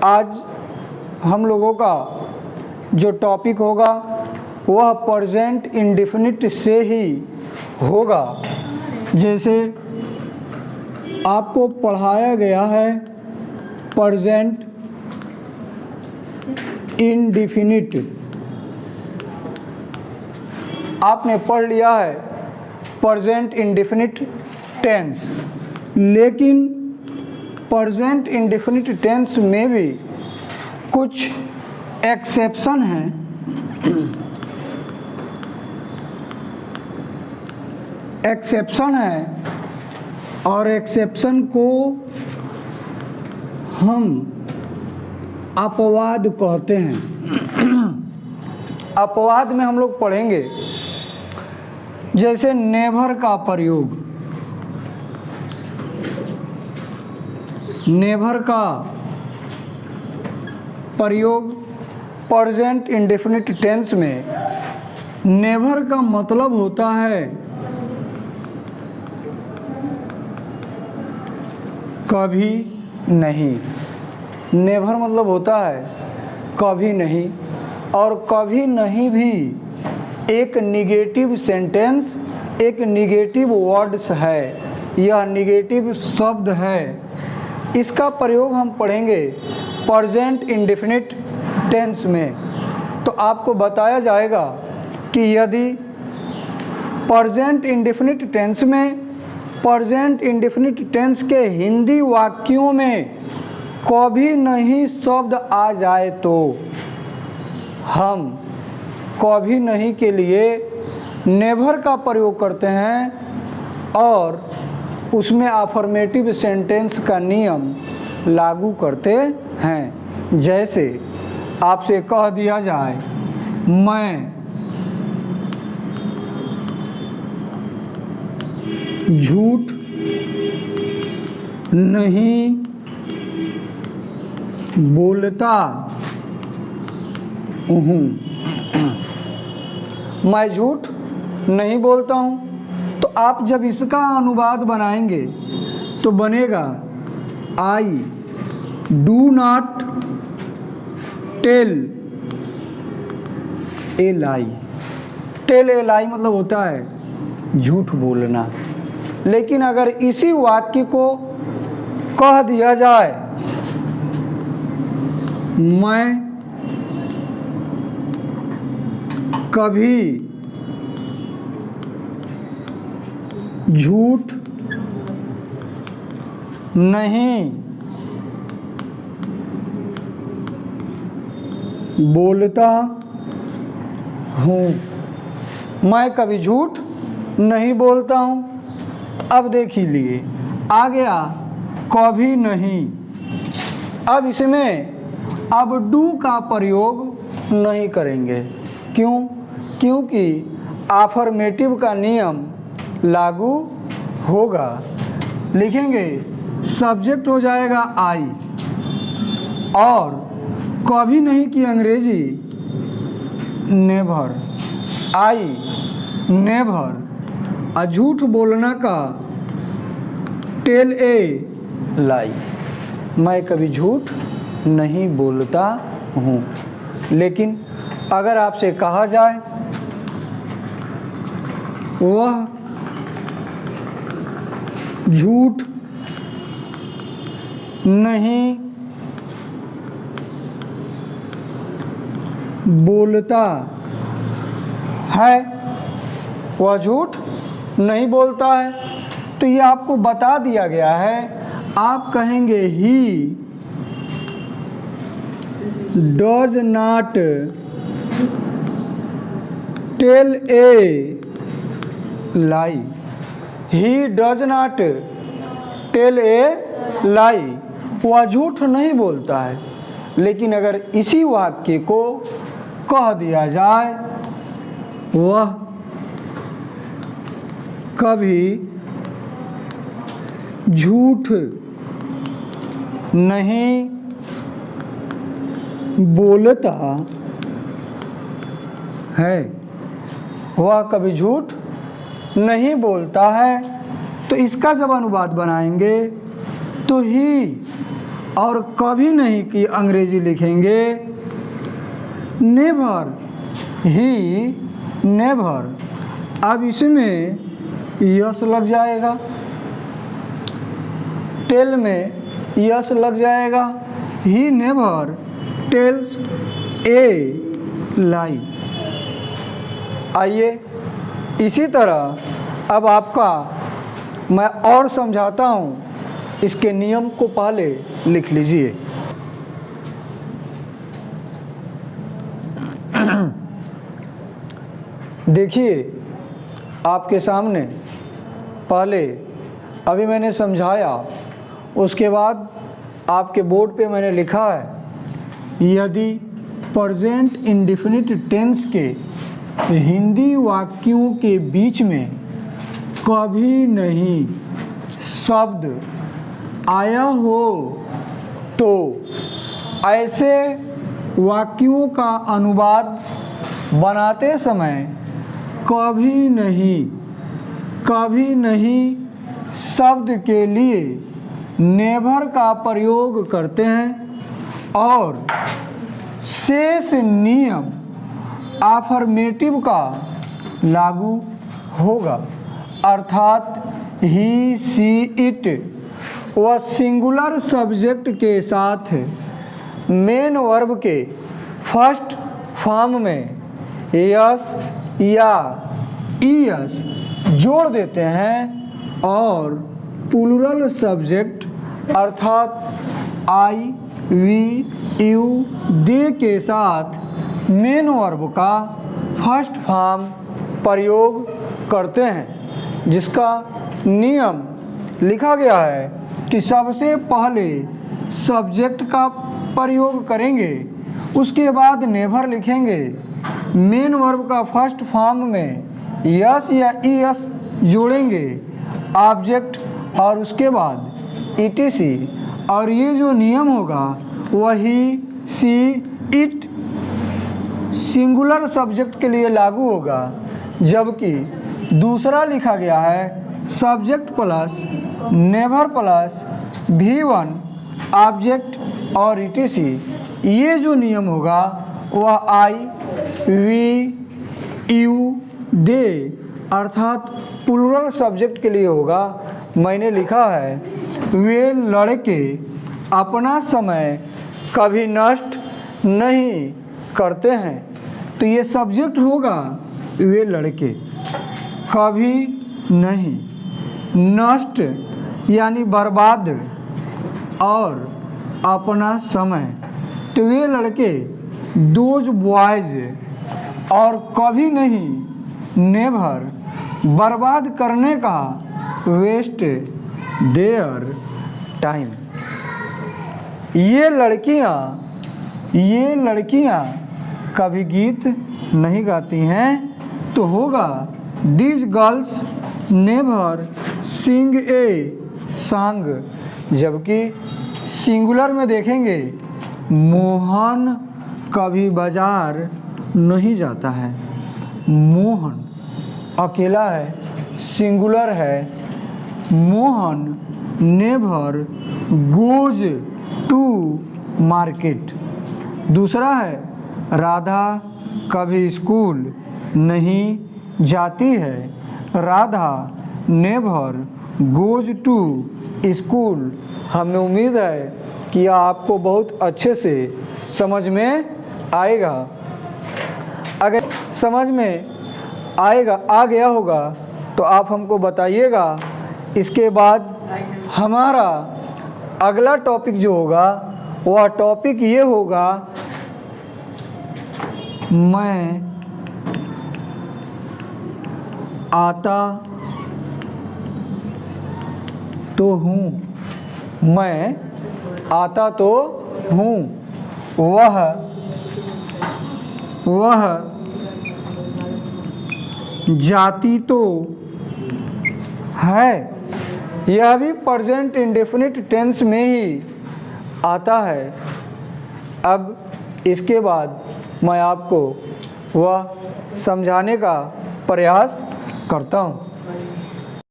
आज हम लोगों का जो टॉपिक होगा वह प्रेजेंट इंडेफिनिट से ही होगा। जैसे आपको पढ़ाया गया है प्रेजेंट इंडेफिनिट, आपने पढ़ लिया है प्रेजेंट इंडेफिनिट टेंस, लेकिन प्रेजेंट इंडेफिनिट टेंस में भी कुछ एक्सेप्शन हैं। एक्सेप्शन है और एक्सेप्शन को हम अपवाद कहते हैं। अपवाद में हम लोग पढ़ेंगे जैसे नेवर का प्रयोग, नेवर का प्रयोग प्रेजेंट इंडेफिनिट टेंस में नेवर का मतलब होता है कभी नहीं। नेवर मतलब होता है कभी नहीं, और कभी नहीं भी एक निगेटिव सेंटेंस, एक निगेटिव वर्ड्स है, यह निगेटिव शब्द है। इसका प्रयोग हम पढ़ेंगे प्रेजेंट इंडेफिनिट टेंस में। तो आपको बताया जाएगा कि यदि प्रेजेंट इंडेफिनिट टेंस में प्रेजेंट इंडेफिनिट टेंस के हिंदी वाक्यों में कभी नहीं शब्द आ जाए तो हम कभी नहीं के लिए नेवर का प्रयोग करते हैं और उसमें अफर्मेटिव सेंटेंस का नियम लागू करते हैं। जैसे आपसे कह दिया जाए मैं झूठ नहीं बोलता हूँ, मैं झूठ नहीं बोलता हूँ। तो आप जब इसका अनुवाद बनाएंगे तो बनेगा I do not tell a lie. Tell a lie मतलब होता है झूठ बोलना। लेकिन अगर इसी वाक्य को कह दिया जाए मैं कभी झूठ नहीं बोलता हूँ, मैं कभी झूठ नहीं बोलता हूँ। अब देख ही लिए आ गया कभी नहीं। अब इसमें अब डू का प्रयोग नहीं करेंगे। क्यों? क्योंकि अफर्मेटिव का नियम लागू होगा। लिखेंगे सब्जेक्ट हो जाएगा आई, और कभी नहीं की अंग्रेजी नेवर, आई नेवर। झूठ बोलना का टेल ए लाई, मैं कभी झूठ नहीं बोलता हूँ। लेकिन अगर आपसे कहा जाए वह झूठ नहीं बोलता है, वह झूठ नहीं बोलता है, तो ये आपको बता दिया गया है। आप कहेंगे he does not tell a lie, he does not tell a lie, वह झूठ नहीं बोलता है। लेकिन अगर इसी वाक्य को कह दिया जाए वह कभी झूठ नहीं बोलता है, वह कभी झूठ नहीं बोलता है, तो इसका जब अनुवाद बनाएंगे तो ही और कभी नहीं की अंग्रेजी लिखेंगे नेवर, ही नेवर। अब इसमें यस लग जाएगा, टेल में यस लग जाएगा। ही नेवर टेल्स ए लाई। आइए इसी तरह अब आपका मैं और समझाता हूँ, इसके नियम को पहले लिख लीजिए। देखिए आपके सामने पहले अभी मैंने समझाया, उसके बाद आपके बोर्ड पे मैंने लिखा है यदि प्रेजेंट इंडेफिनिट टेंस के हिंदी वाक्यों के बीच में कभी नहीं शब्द आया हो तो ऐसे वाक्यों का अनुवाद बनाते समय कभी नहीं शब्द के लिए नेवर का प्रयोग करते हैं और शेष नियम अफर्मेटिव का लागू होगा। अर्थात ही, सी, इट व सिंगुलर सब्जेक्ट के साथ मेन वर्ब के फर्स्ट फॉर्म में यस या ईएस जोड़ देते हैं और प्लूरल सब्जेक्ट अर्थात आई, वी, यू, दे के साथ मेन वर्ब का फर्स्ट फॉर्म प्रयोग करते हैं, जिसका नियम लिखा गया है कि सबसे पहले सब्जेक्ट का प्रयोग करेंगे, उसके बाद नेवर लिखेंगे, मेन वर्ब का फर्स्ट फॉर्म में यस या ईएस जोड़ेंगे ऑब्जेक्ट और उसके बाद ईटीसी। और ये जो नियम होगा वही सी, इट सिंगुलर सब्जेक्ट के लिए लागू होगा, जबकि दूसरा लिखा गया है subject plus never plus V1 object और ईटीसी। ये जो नियम होगा वह आई, वी, यू, दे अर्थात प्लूरल सब्जेक्ट के लिए होगा। मैंने लिखा है वे लड़के अपना समय कभी नष्ट नहीं करते हैं, तो ये सब्जेक्ट होगा वे लड़के, कभी नहीं, नष्ट यानी बर्बाद और अपना समय, तो वे लड़के दोज बॉयज और कभी नहीं नेवर बर्बाद करने का वेस्ट देयर टाइम। ये लड़कियां कभी गीत नहीं गाती हैं, तो होगा these girls never sing a song. जबकि सिंगुलर में देखेंगे मोहन कभी बाजार नहीं जाता है, मोहन अकेला है, सिंगुलर है। Mohan never goes to market. दूसरा है राधा कभी स्कूल नहीं जाती है, Radha never goes to school. हमें उम्मीद है कि आपको बहुत अच्छे से समझ में आएगा। अगर समझ में आ गया होगा तो आप हमको बताइएगा। इसके बाद हमारा अगला टॉपिक जो होगा वह टॉपिक ये होगा मैं आता तो हूँ, मैं आता तो हूँ, वह जाती तो है। यह भी प्रेजेंट इंडेफिनिट टेंस में ही आता है। अब इसके बाद मैं आपको वह समझाने का प्रयास करता हूँ।